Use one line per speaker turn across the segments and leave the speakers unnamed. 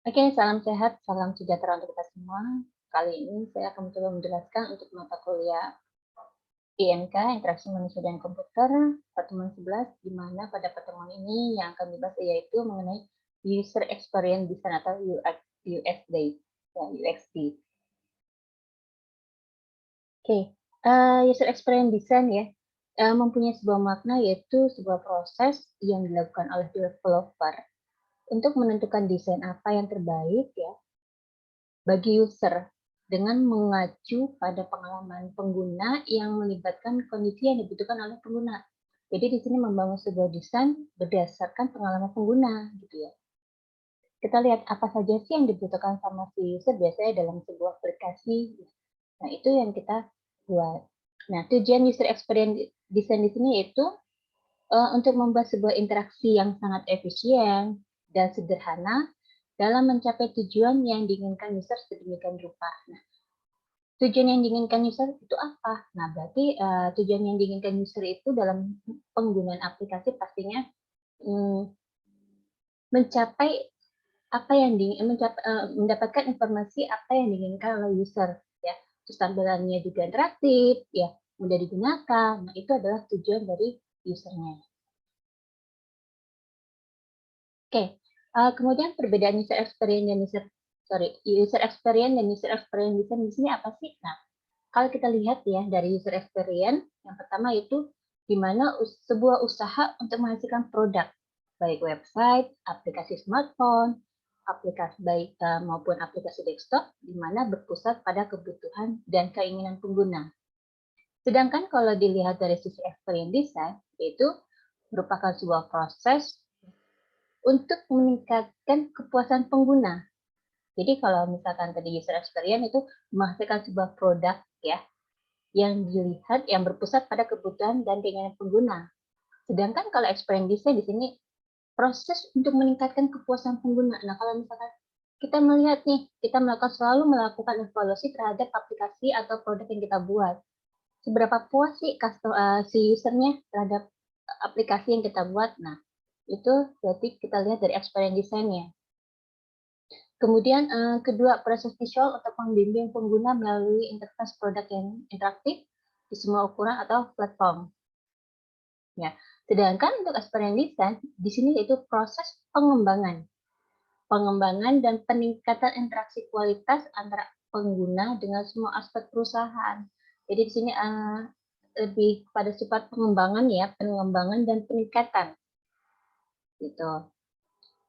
Oke, salam sehat, salam sejahtera untuk kita semua. Kali ini saya akan mencoba menjelaskan untuk mata kuliah IMK, Interaksi Manusia dan Komputer, pertemuan 11, di mana pada pertemuan ini yang akan dibahas yaitu mengenai User Experience Design atau UXD. Ya, UXD. Oke, User Experience Design ya, mempunyai sebuah makna yaitu sebuah proses yang dilakukan oleh developer untuk menentukan desain apa yang terbaik ya bagi user dengan mengacu pada pengalaman pengguna yang melibatkan kondisi yang dibutuhkan oleh pengguna. Jadi di sini membangun sebuah desain berdasarkan pengalaman pengguna gitu ya. Kita lihat apa saja sih yang dibutuhkan sama si user biasanya dalam sebuah aplikasi. Nah, itu yang kita buat. Nah, tujuan user experience design di sini itu untuk membuat sebuah interaksi yang sangat efisien dan sederhana dalam mencapai tujuan yang diinginkan user sedemikian rupa. Nah, tujuan yang diinginkan user itu apa? Nah, berarti tujuan yang diinginkan user itu dalam penggunaan aplikasi pastinya mencapai apa yang mendapatkan informasi apa yang diinginkan oleh user, ya. Terus tampilannya juga interaktif, ya, mudah digunakan. Nah, itu adalah tujuan dari usernya. Oke, kemudian perbedaan user experience dan user experience dan user experience design di sini apa sih? Nah, kalau kita lihat ya dari user experience, yang pertama itu di mana sebuah usaha untuk menghasilkan produk, baik website, aplikasi smartphone, aplikasi baik maupun aplikasi desktop, di mana berpusat pada kebutuhan dan keinginan pengguna. Sedangkan kalau dilihat dari sisi experience design, itu merupakan sebuah proses untuk meningkatkan kepuasan pengguna. Jadi kalau misalkan tadi user experience itu menghasilkan sebuah produk ya, yang dilihat yang berpusat pada kebutuhan dan keinginan pengguna. Sedangkan kalau experience design di sini proses untuk meningkatkan kepuasan pengguna. Nah, kalau misalkan kita melihat nih, kita selalu melakukan evaluasi terhadap aplikasi atau produk yang kita buat. Seberapa puas sih si usernya terhadap aplikasi yang kita buat? Nah, itu berarti kita lihat dari experience design-nya. Kemudian kedua, proses visual untuk membimbing pengguna melalui interface produk yang interaktif di semua ukuran atau platform. Ya, sedangkan untuk experience design di sini yaitu proses pengembangan dan peningkatan interaksi kualitas antara pengguna dengan semua aspek perusahaan. Jadi di sini lebih pada sifat pengembangan ya, pengembangan dan peningkatan gitu.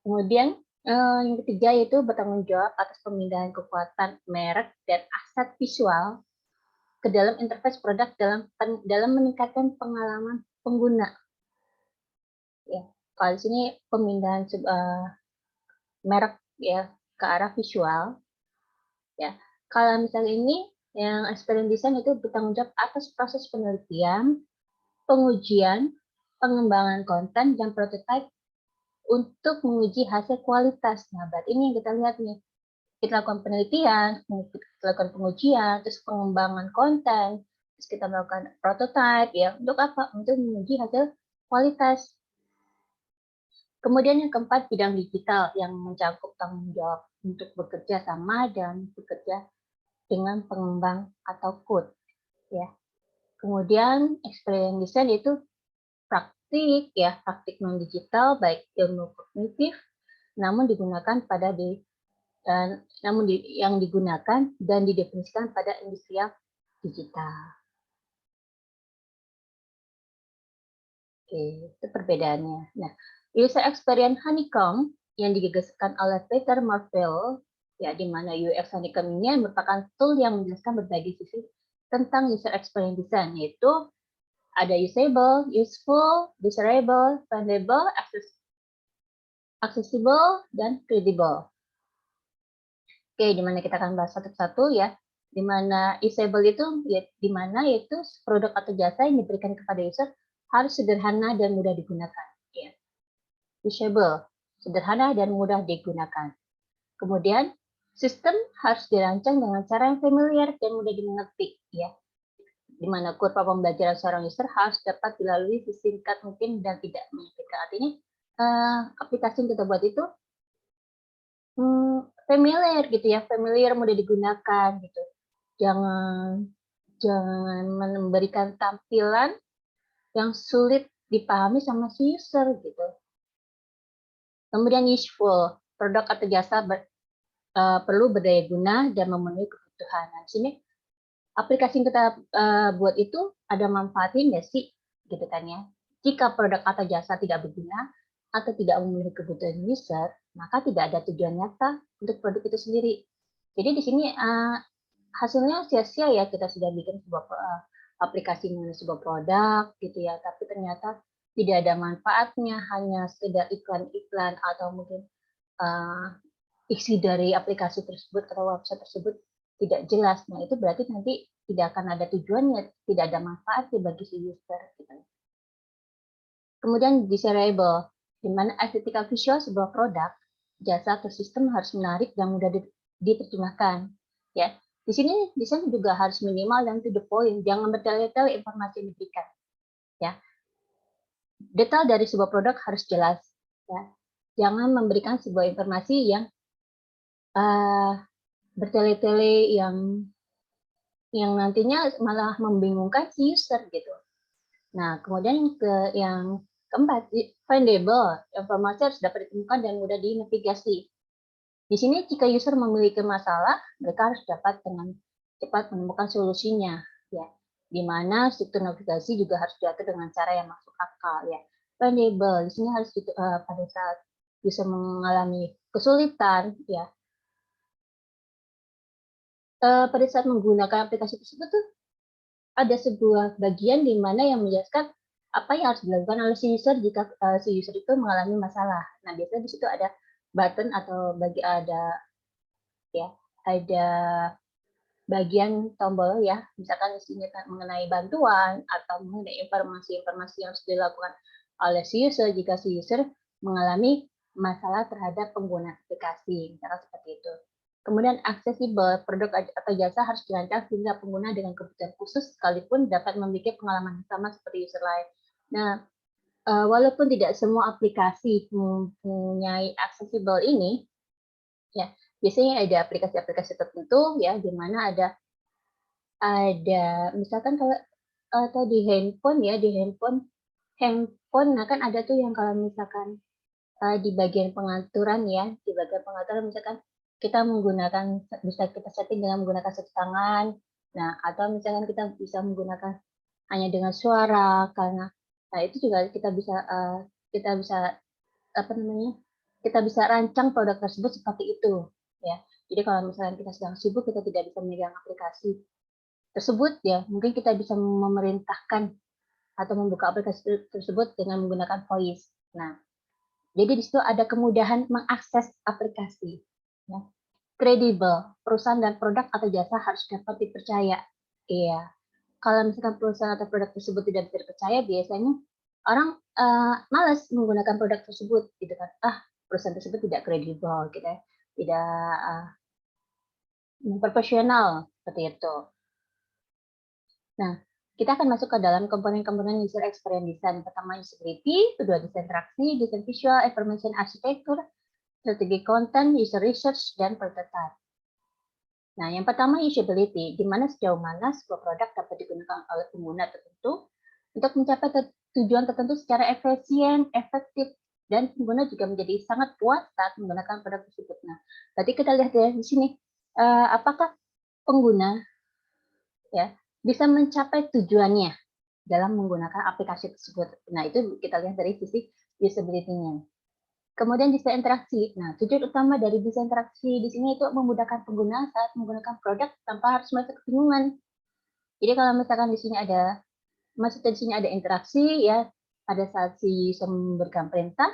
Kemudian yang ketiga yaitu bertanggung jawab atas pemindahan kekuatan merek dan aset visual ke dalam interface produk dalam meningkatkan pengalaman pengguna. Ya, kalau di sini pemindahan merek ya ke arah visual. Ya, kalau misalnya ini yang experience design itu bertanggung jawab atas proses penelitian, pengujian, pengembangan konten dan prototipe untuk menguji hasil kualitas. Nah, berarti ini yang kita lihat nih. Kita lakukan penelitian, kita lakukan pengujian, terus pengembangan konten, terus kita melakukan prototipe ya. Untuk apa? Untuk menguji hasil kualitas. Kemudian yang keempat, bidang digital yang mencakup tanggung jawab untuk bekerja sama dan bekerja dengan pengembang atau code ya. Kemudian experience design itu praktik ya, praktik non digital baik ilmu kognitif namun digunakan pada yang digunakan dan didefinisikan pada industri digital. Oke, itu perbedaannya. Nah, user experience honeycomb yang digagaskan oleh Peter Marvell, ya di mana UX honeycomb ini merupakan tool yang menjelaskan berbagai sisi tentang user experience design, yaitu ada usable, useful, desirable, findable, accessible, dan credible. Oke, di mana kita akan bahas satu-satu ya. Di mana usable itu ya, di mana yaitu produk atau jasa yang diberikan kepada user harus sederhana dan mudah digunakan. Ya. Usable, sederhana dan mudah digunakan. Kemudian sistem harus dirancang dengan cara yang familiar dan mudah dimengerti. Ya. Di mana kurva pembelajaran seorang user harus dapat dilalui sesingkat mungkin dan tidak menyakitkan. Artinya aplikasi yang kita buat itu familiar gitu ya, familiar, mudah digunakan gitu. Jangan jangan memberikan tampilan yang sulit dipahami sama si user gitu. Kemudian useful, produk atau jasa perlu berdaya guna dan memenuhi kebutuhan. Nah, di sini aplikasi yang kita buat itu ada manfaatnya nggak sih, gitu kan ya. Jika produk atau jasa tidak berguna atau tidak memenuhi kebutuhan user, maka tidak ada tujuan nyata untuk produk itu sendiri. Jadi di sini hasilnya sia-sia ya, kita sudah bikin sebuah aplikasi mengenai sebuah produk gitu ya, tapi ternyata tidak ada manfaatnya, hanya sekedar iklan-iklan atau mungkin isi dari aplikasi tersebut atau website tersebut tidak jelas. Nah, itu berarti nanti tidak akan ada tujuannya, tidak ada manfaatnya bagi si user. Gitu. Kemudian desirable, di mana estetika visual sebuah produk, jasa atau sistem harus menarik dan mudah diterjemahkan. Ya, di sini desain juga harus minimal dan to the point, jangan bertele-tele informasi yang diberikan. Ya, detail dari sebuah produk harus jelas. Ya, jangan memberikan sebuah informasi yang bertele-tele yang nantinya malah membingungkan si user gitu. Nah, kemudian yang keempat, findable, informasi harus dapat ditemukan dan mudah dinavigasi. Di sini jika user memiliki masalah, mereka harus dapat dengan cepat menemukan solusinya, ya. Di mana struktur navigasi juga harus diatur dengan cara yang masuk akal, ya. Findable, di sini harus pada saat user mengalami kesulitan, ya. Pada saat menggunakan aplikasi tersebut tuh ada sebuah bagian di mana yang menjelaskan apa yang harus dilakukan oleh si user jika si user itu mengalami masalah. Nah, biasanya di situ ada button atau ada bagian tombol ya, misalkan isinya mengenai bantuan atau mengenai informasi-informasi yang harus dilakukan oleh si user jika si user mengalami masalah terhadap pengguna aplikasi, misalkan seperti itu. Kemudian aksesibel, produk atau jasa harus dirancang sehingga pengguna dengan kebutuhan khusus sekalipun dapat memiliki pengalaman yang sama seperti user lain. Nah, walaupun tidak semua aplikasi mempunyai aksesibel ini, ya biasanya ada aplikasi-aplikasi tertentu ya di mana ada misalkan kalau atau di handphone ya, di handphone, nah kan ada tuh yang kalau misalkan di bagian pengaturan ya, di bagian pengaturan misalkan kita menggunakan, bisa kita setting dengan menggunakan satu tangan, nah atau misalkan kita bisa menggunakan hanya dengan suara, karena nah itu juga kita bisa apa namanya, kita bisa rancang produk tersebut seperti itu ya. Jadi kalau misalkan kita sedang sibuk, kita tidak bisa memegang aplikasi tersebut ya, mungkin kita bisa memerintahkan atau membuka aplikasi tersebut dengan menggunakan voice. Nah, jadi di situ ada kemudahan mengakses aplikasi. Ya. Kredibel, perusahaan dan produk atau jasa harus dapat dipercaya. Iya. Kalau misalkan perusahaan atau produk tersebut tidak bisa dipercaya, biasanya orang malas menggunakan produk tersebut, gitu kan? Perusahaan tersebut tidak kredibel, gitu ya, tidak profesional seperti itu. Nah, kita akan masuk ke dalam komponen-komponen user experience design. Pertama usability, kedua desain interaksi, desain visual, information architecture, strategi konten, user research, dan prototype. Nah, yang pertama usability, di mana sejauh mana sebuah produk dapat digunakan oleh pengguna tertentu untuk mencapai tujuan tertentu secara efisien, efektif, dan pengguna juga menjadi sangat puas saat menggunakan produk tersebut. Nah, berarti kita lihat ya di sini, apakah pengguna ya bisa mencapai tujuannya dalam menggunakan aplikasi tersebut. Nah, itu kita lihat dari sisi usability-nya. Kemudian desain interaksi. Nah, tujuan utama dari desain interaksi di sini itu memudahkan pengguna saat menggunakan produk tanpa harus merasa kebingungan. Jadi kalau misalkan di sini maksudnya di sini ada interaksi ya, pada saat si user memberikan perintah,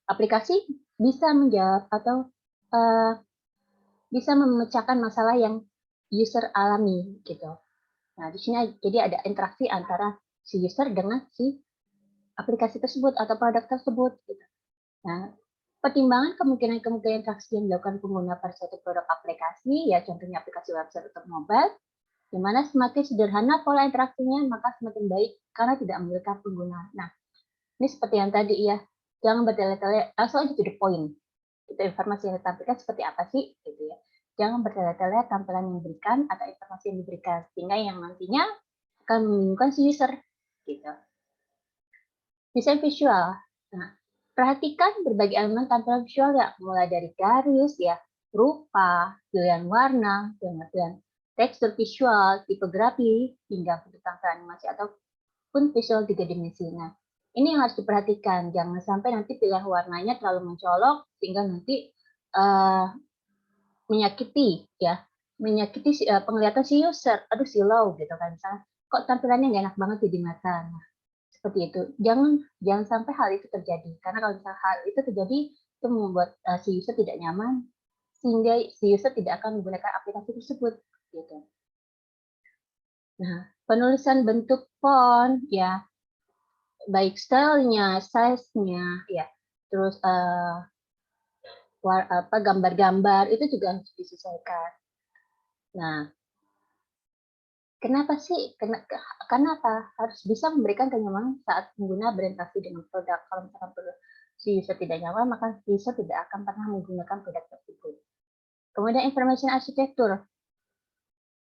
aplikasi bisa menjawab atau uh, bisa memecahkan masalah yang user alami gitu. Nah, di sini jadi ada interaksi antara si user dengan si aplikasi tersebut atau produk tersebut. Gitu. Nah, pertimbangan kemungkinan-kemungkinan interaksi yang dilakukan pengguna pada suatu produk aplikasi, ya contohnya aplikasi website atau mobile, di mana semakin sederhana pola interaksinya, maka semakin baik karena tidak memiliki pengguna. Nah, ini seperti yang tadi ya, jangan bertele-tele, langsung aja to the point. Itu informasi yang ditampilkan seperti apa sih, gitu ya. Jangan bertele-tele tampilan yang diberikan atau informasi yang diberikan, sehingga yang nantinya akan membingungkan si user, gitu. Desain visual. Nah, perhatikan berbagai elemen tampilan visual ya, mulai dari garis ya, rupa, pilihan warna, pilihan tekstur visual, tipografi, hingga bentuk tampilan animasi ataupun visual 3 dimensi. Nah, ini yang harus diperhatikan, jangan sampai nanti pilihan warnanya terlalu mencolok sehingga nanti menyakiti ya, menyakiti penglihatan si user. Aduh silau gitu kan, misalnya kok tampilannya nggak enak banget di mata. Nah, seperti itu. Jangan sampai hal itu terjadi. Karena kalau misalnya hal itu terjadi, itu membuat si user tidak nyaman, sehingga si user tidak akan menggunakan aplikasi tersebut. Gitu. Nah, penulisan bentuk font, ya, baik stylenya, size-nya, ya, terus gambar-gambar itu juga harus disesuaikan. Nah, kenapa sih? Kenapa harus bisa memberikan kenyamanan saat pengguna berinteraksi dengan produk? Kalau misalkan si user tidak nyaman, maka si user tidak akan pernah menggunakan produk tersebut. Kemudian information architecture.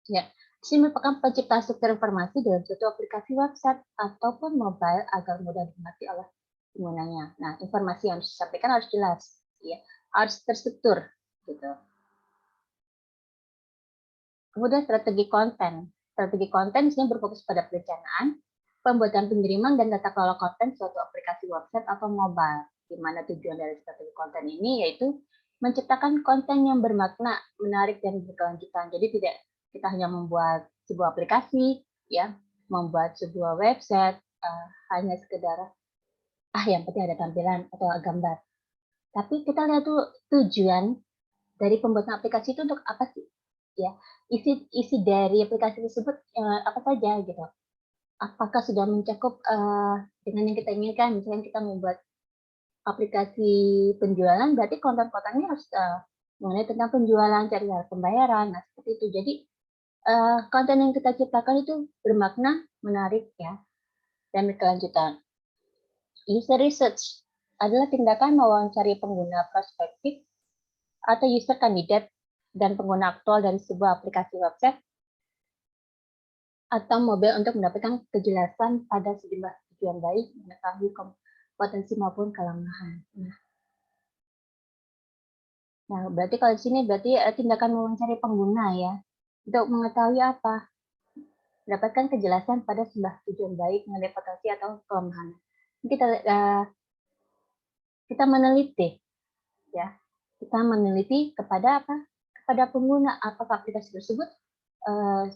Ya, ini merupakan penciptaan struktur informasi dalam suatu aplikasi website ataupun mobile agar mudah dimengerti oleh penggunanya. Nah, informasi yang harus disampaikan harus jelas, ya, harus terstruktur, gitu. Kemudian strategi konten. Strategi konten di sini berfokus pada perencanaan, pembuatan pengiriman dan tata kelola konten suatu aplikasi website atau mobile. Di mana tujuan dari strategi konten ini yaitu menciptakan konten yang bermakna, menarik dan berkelanjutan. Jadi tidak kita hanya membuat sebuah aplikasi, ya, membuat sebuah website hanya sekedar yang penting ada tampilan atau gambar. Tapi kita lihat tuh tujuan dari pembuatan aplikasi itu untuk apa sih? Ya, isi dari aplikasi tersebut apa saja gitu. Apakah sudah mencakup dengan yang kita inginkan? Misalnya kita membuat aplikasi penjualan, berarti konten-kontennya harus mengenai tentang penjualan, cara pembayaran, nah seperti itu. Jadi konten yang kita ciptakan itu bermakna, menarik ya, dan berkelanjutan. User research adalah tindakan mewawancari pengguna prospektif atau user kandidat dan pengguna aktual dari sebuah aplikasi website atau mobile untuk mendapatkan kejelasan pada sejumlah tujuan baik, mengetahui potensi maupun kelemahan. Nah, berarti kalau di sini berarti tindakan mewawancari pengguna ya, untuk mengetahui apa? Mendapatkan kejelasan pada sebuah tujuan baik mengenai potensi atau kelemahan. Kita meneliti, ya, kita meneliti kepada apa? Kepada pengguna, apakah aplikasi tersebut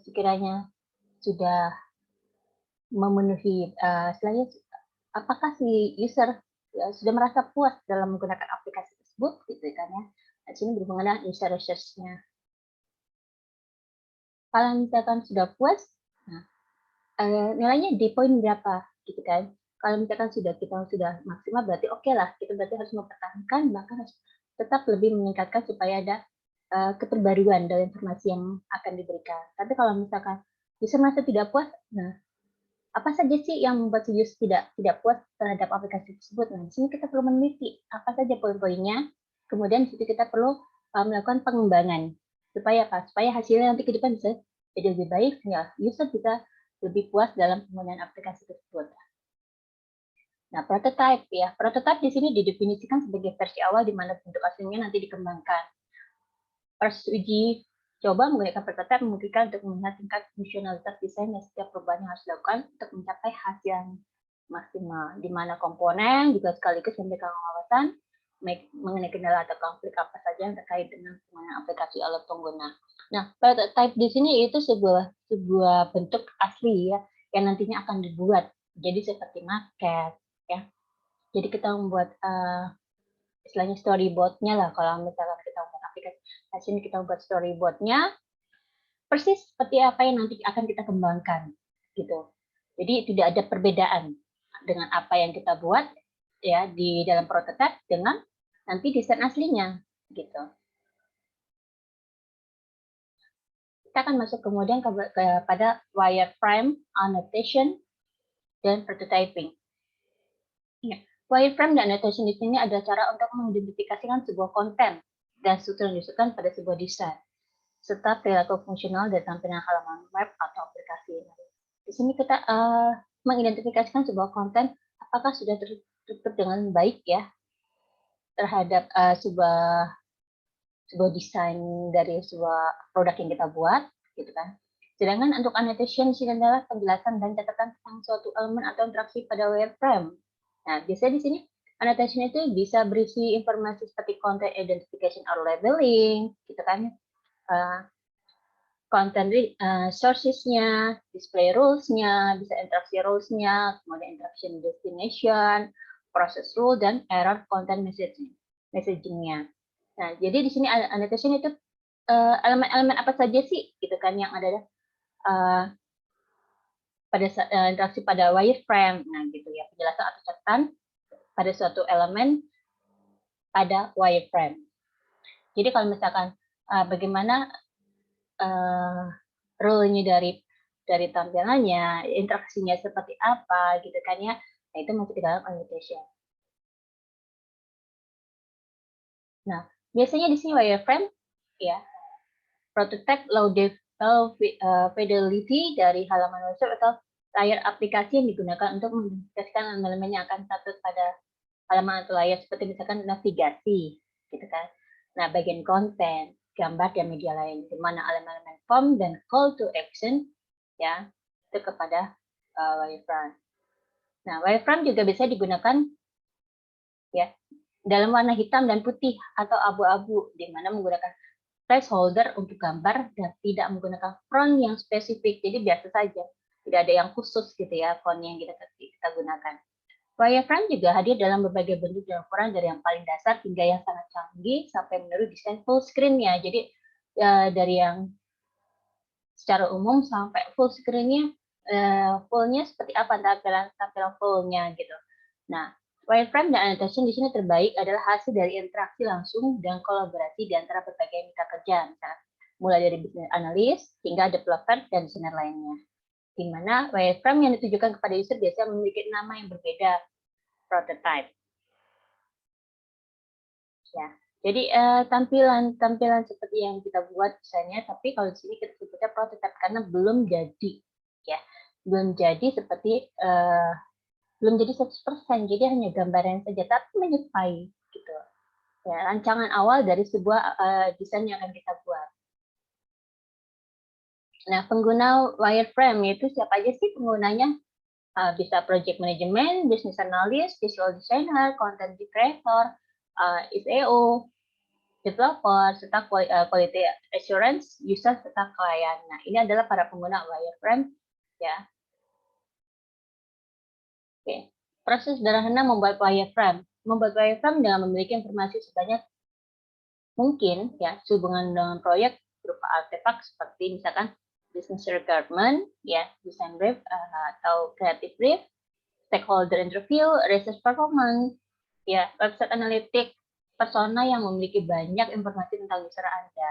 sekiranya sudah memenuhi istilahnya apakah si user ya, sudah merasa puas dalam menggunakan aplikasi tersebut gitu kan ya. Di sini berhubungan dengan user research-nya. Kalau misalkan sudah puas, nah, nilainya di poin berapa gitu kan. Kalau misalkan kita sudah maksimal berarti oke lah, kita berarti harus mempertahankan bahkan harus tetap lebih meningkatkan supaya ada keterbaruan dari informasi yang akan diberikan. Tapi kalau misalkan user merasa tidak puas, nah apa saja sih yang membuat si user tidak puas terhadap aplikasi tersebut? Nah, di sini kita perlu meneliti apa saja poin-poinnya. Kemudian di situ kita perlu melakukan pengembangan supaya apa? Supaya hasilnya nanti ke depan bisa jadi lebih baik, ya user bisa lebih puas dalam penggunaan aplikasi tersebut. Nah, prototype ya. Prototype di sini didefinisikan sebagai versi awal di mana bentuk aslinya nanti dikembangkan. Proses uji coba menggunakan prototipe memungkinkan untuk melihat tingkat fungsionalitas desain dan setiap perubahan yang harus dilakukan untuk mencapai hasil yang maksimal, di mana komponen juga sekaligus memberikan wawasan mengenai kendala atau konflik apa saja yang terkait dengan penggunaan aplikasi oleh pengguna. Nah, prototype di sini itu sebuah bentuk asli ya, yang nantinya akan dibuat. Jadi seperti maket, ya. Jadi kita membuat istilahnya storyboard-nya lah kalau misalkan kita membuat aplikasi. Nah, sini kita membuat storyboard-nya persis seperti apa yang nanti akan kita kembangkan gitu. Jadi tidak ada perbedaan dengan apa yang kita buat ya di dalam prototipe dengan nanti desain aslinya gitu. Kita akan masuk kemudian kepada wireframe, annotation, dan prototyping. Ya. Wireframe dan annotation di sini adalah cara untuk mengidentifikasikan sebuah konten dan struktur yang disusun pada sebuah desain, serta perilaku fungsional dan tampilan halaman web atau aplikasi. Di sini kita mengidentifikasikan sebuah konten apakah sudah tertutup dengan baik ya terhadap sebuah desain dari sebuah produk yang kita buat, gitu kan. Sedangkan untuk annotation di sini adalah penjelasan dan catatan tentang suatu elemen atau interaksi pada wireframe. Nah, biasanya di sini annotation itu bisa berisi informasi seperti content identification or labeling, gitu kan. Content sources-nya, display rules-nya, bisa interaksi rules-nya, kemudian interaction destination, process rule, dan error content messaging-nya. Nah, jadi di sini annotation itu elemen-elemen apa saja sih, gitu kan, yang ada pada interaksi pada wireframe, nah gitu ya, penjelasan atau catatan pada suatu elemen pada wireframe. Jadi kalau misalkan bagaimana role-nya dari tampilannya, interaksinya seperti apa, gitu kan ya, nah itu masuk di dalam annotation. Nah, biasanya di sini wireframe, ya, prototype low fidelity dari halaman website atau layar aplikasi yang digunakan untuk mengidentifikasikan elemen yang akan satu pada halaman atau layar, seperti misalkan navigasi, gitu kan. Nah, bagian konten, gambar, dan media lain, di mana elemen-elemen form dan call to action, ya, itu kepada wireframe. Nah, wireframe juga bisa digunakan, ya, dalam warna hitam dan putih atau abu-abu, di mana menggunakan placeholder untuk gambar dan tidak menggunakan font yang spesifik. Jadi biasa saja, tidak ada yang khusus gitu ya font yang kita gunakan. Wireframe juga hadir dalam berbagai bentuk dan ukuran, dari yang paling dasar hingga yang sangat canggih sampai menuju desain full screen-nya. Jadi dari yang secara umum sampai full screen-nya, full-nya seperti apa tampilan full-nya gitu. Nah, wireframe dan annotation di sini terbaik adalah hasil dari interaksi langsung dan kolaborasi di antara berbagai mitra kerja, misalnya mulai dari business analyst hingga developer dan desainer lainnya. Di mana wireframe yang ditujukan kepada user biasanya memiliki nama yang berbeda, prototype. Ya, jadi tampilan seperti yang kita buat misalnya, tapi kalau di sini kita sebutnya prototype karena belum jadi, ya, belum jadi seperti belum jadi 100%, jadi hanya gambaran saja, tapi menyerupai gitu. Ya, rancangan awal dari sebuah desain yang akan kita buat. Nah, pengguna wireframe itu siapa aja sih penggunanya? Bisa project management, business analyst, visual designer, content creator, SEO, developer, serta quality assurance, user, serta klien. Nah, ini adalah para pengguna wireframe, ya. Oke. Proses sederhana membuat wireframe. Membuat wireframe dengan memiliki informasi sebanyak mungkin, ya, sehubungan dengan proyek berupa artefak seperti misalkan business requirement, ya, design brief atau creative brief, stakeholder interview, research performance, ya, website analytics, persona yang memiliki banyak informasi tentang user Anda,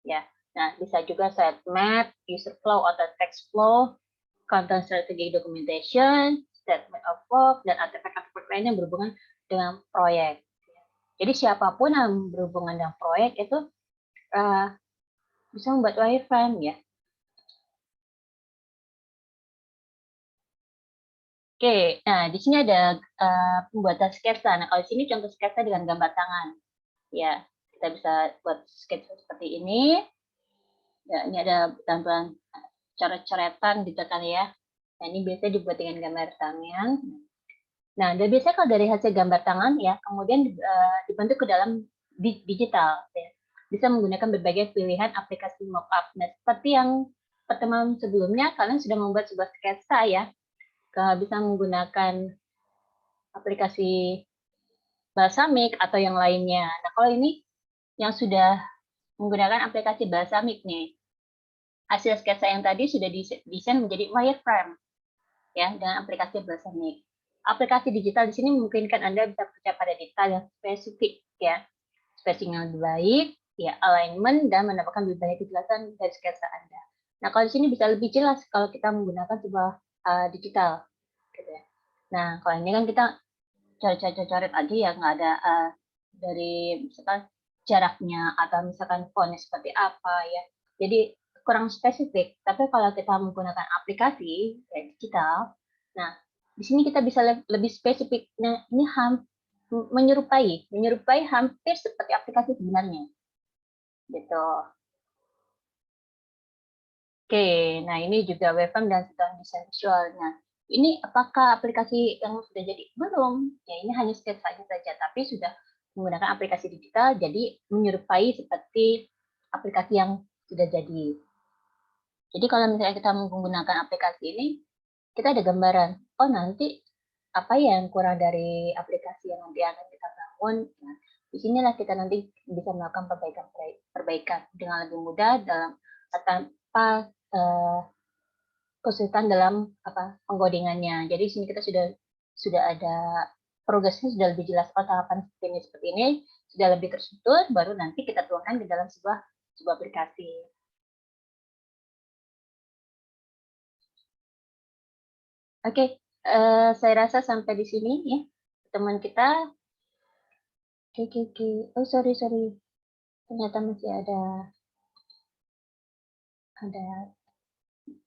ya. Nah, bisa juga sitemap, user flow atau text flow, content strategy documentation, statement of work, dan artefak-artefak lain yang berhubungan dengan proyek. Jadi siapapun yang berhubungan dengan proyek itu bisa membuat wireframe, ya. Oke, nah di sini ada pembuatan sketsa. Nah, kalau di sini contoh sketsa dengan gambar tangan. Ya, kita bisa buat sketsa seperti ini. Ya, ini ada tampilan coret-coretan gitu kan ya. Nah, ini biasanya dibuat dengan gambar tangan. Nah, dan biasanya kalau dari hasil gambar tangan ya, kemudian dibentuk ke dalam digital. Ya. Bisa menggunakan berbagai pilihan aplikasi mockup. Nah, seperti yang pertemuan sebelumnya, kalian sudah membuat sebuah sketsa ya. Bisa menggunakan aplikasi Balsamiq atau yang lainnya. Nah, kalau ini yang sudah menggunakan aplikasi Balsamiq nih. Hasil sketsa yang tadi sudah didesain menjadi wireframe ya dengan aplikasi Balsamiq. Aplikasi digital di sini memungkinkan Anda bisa bekerja pada detail yang spesifik ya. Spacing yang lebih baik, ya, alignment, dan mendapatkan lebih banyak kejelasan dari sketsa Anda. Nah, kalau di sini bisa lebih jelas kalau kita menggunakan sebuah digital. Gitu ya. Nah, kalau ini kan kita coret-coret aja ya, nggak ada dari misalkan jaraknya atau misalkan fontnya seperti apa ya. Jadi kurang spesifik. Tapi kalau kita menggunakan aplikasi kayak digital, nah di sini kita bisa lebih spesifik. Nah, ini menyerupai hampir seperti aplikasi sebenarnya. Gitu. Oke, nah ini juga webcam dan sedang desain visual. Nah, ini apakah aplikasi yang sudah jadi? Belum. Ya, ini hanya sketsanya saja, tapi sudah menggunakan aplikasi digital, jadi menyerupai seperti aplikasi yang sudah jadi. Jadi kalau misalnya kita menggunakan aplikasi ini, kita ada gambaran. Oh, nanti apa ya yang kurang dari aplikasi yang nanti akan kita bangun? Nah, disinilah kita nanti bisa melakukan perbaikan dengan lebih mudah dalam tanpa kesulitan dalam penggodingannya. Jadi di sini kita sudah ada progresnya, sudah lebih jelas. Oh, tahapan seperti ini sudah lebih terstruktur, baru nanti kita tuangkan ke dalam sebuah aplikasi. Oke, saya rasa sampai di sini ya teman kita. Oke. Oh, sorry. Ternyata masih ada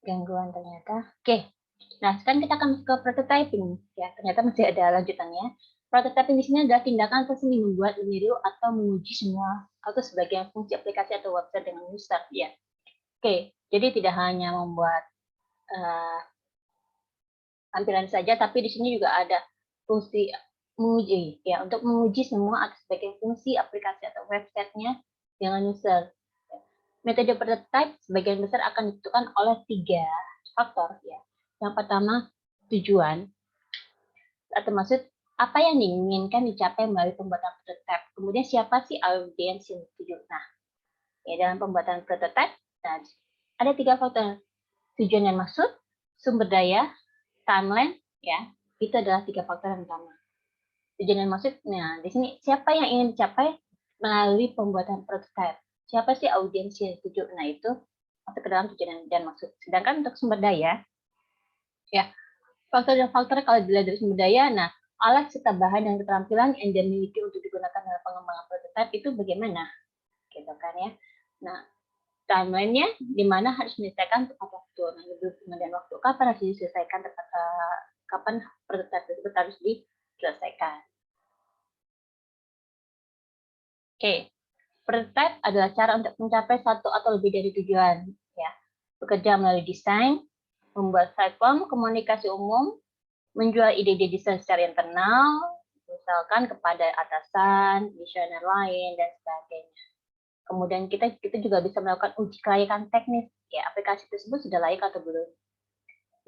gangguan ternyata. Oke. Nah, sekarang kita akan masuk ke prototyping. Ya, ternyata masih ada lanjutannya. Prototyping di sini adalah tindakan atau seni membuat, meniru, atau menguji semua atau sebagian fungsi aplikasi atau website dengan user. Ya. Oke, jadi tidak hanya membuat tampilan saja, tapi di sini juga ada fungsi menguji. Ya, untuk menguji semua atau sebagian fungsi aplikasi atau websitenya dengan user. Metode prototype sebagian besar akan ditentukan oleh 3 faktor. Ya. Yang pertama, tujuan atau maksud apa yang diinginkan dicapai melalui pembuatan prototype. Kemudian siapa sih audiens yang dituju? Nah, ya dalam pembuatan prototype, nah, ada 3 faktor. Tujuan dan maksud, sumber daya, timeline, ya, itu adalah 3 faktor yang utama. Tujuan dan maksud, nah di sini siapa yang ingin dicapai melalui pembuatan prototype? Siapa sih audiens yang dituju? Nah itu masuk ke dalam tujuan dan maksud. Sedangkan untuk sumber daya, ya faktor dan faktor kalau dilihat dari sumber daya, nah alat serta bahan dan keterampilan yang dimiliki untuk digunakan dalam pengembangan prototype itu bagaimana, gitu kan ya. Nah timelinenya di mana harus menyelesaikan tepat waktu. Nah kemudian waktu kapan harus diselesaikan tepat kapan prototype tersebut harus diselesaikan. Oke, prototype adalah cara untuk mencapai satu atau lebih dari tujuan. Ya, bekerja melalui desain, membuat site form, komunikasi umum, menjual ide-ide desain secara internal, misalkan kepada atasan, desainer lain, dan sebagainya. Kemudian kita juga bisa melakukan uji kelayakan teknis, ya aplikasi tersebut sudah layak atau belum.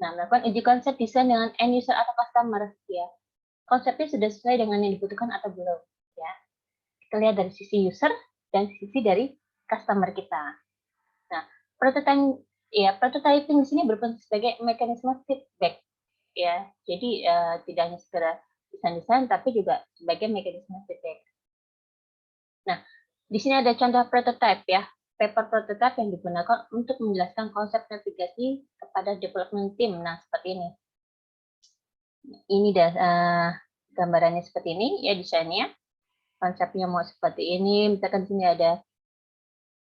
Nah, melakukan uji konsep desain dengan end user atau customer, ya konsepnya sudah sesuai dengan yang dibutuhkan atau belum. Ya, kita lihat dari sisi user dan sisi dari customer kita. Nah, prototyping di sini berfungsi sebagai mekanisme feedback. Ya, jadi tidak hanya sekedar desain-desain, tapi juga sebagai mekanisme feedback. Nah, di sini ada contoh prototype ya, paper prototype yang digunakan untuk menjelaskan konsep navigasi kepada development team. Nah, seperti ini. Ini gambarannya seperti ini ya desainnya. Konsepnya mau seperti ini. Misalkan di sini ada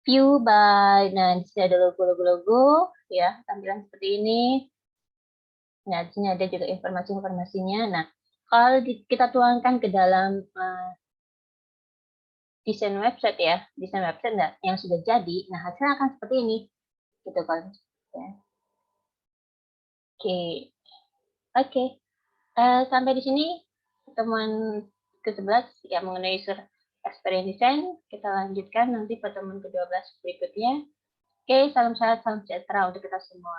view by, nah di sini ada logo ya, tampilan seperti ini. Nah, di sini ada juga informasi-informasinya. Nah, kalau kita tuangkan ke dalam desain website ya, yang sudah jadi, nah hasilnya akan seperti ini, gitu kan. Ya. Oke. Sampai di sini pertemuan ke-11 ya mengenai user experience design. Kita lanjutkan nanti pertemuan ke-12 berikutnya. Oke, salam sehat, salam sejahtera untuk kita semua.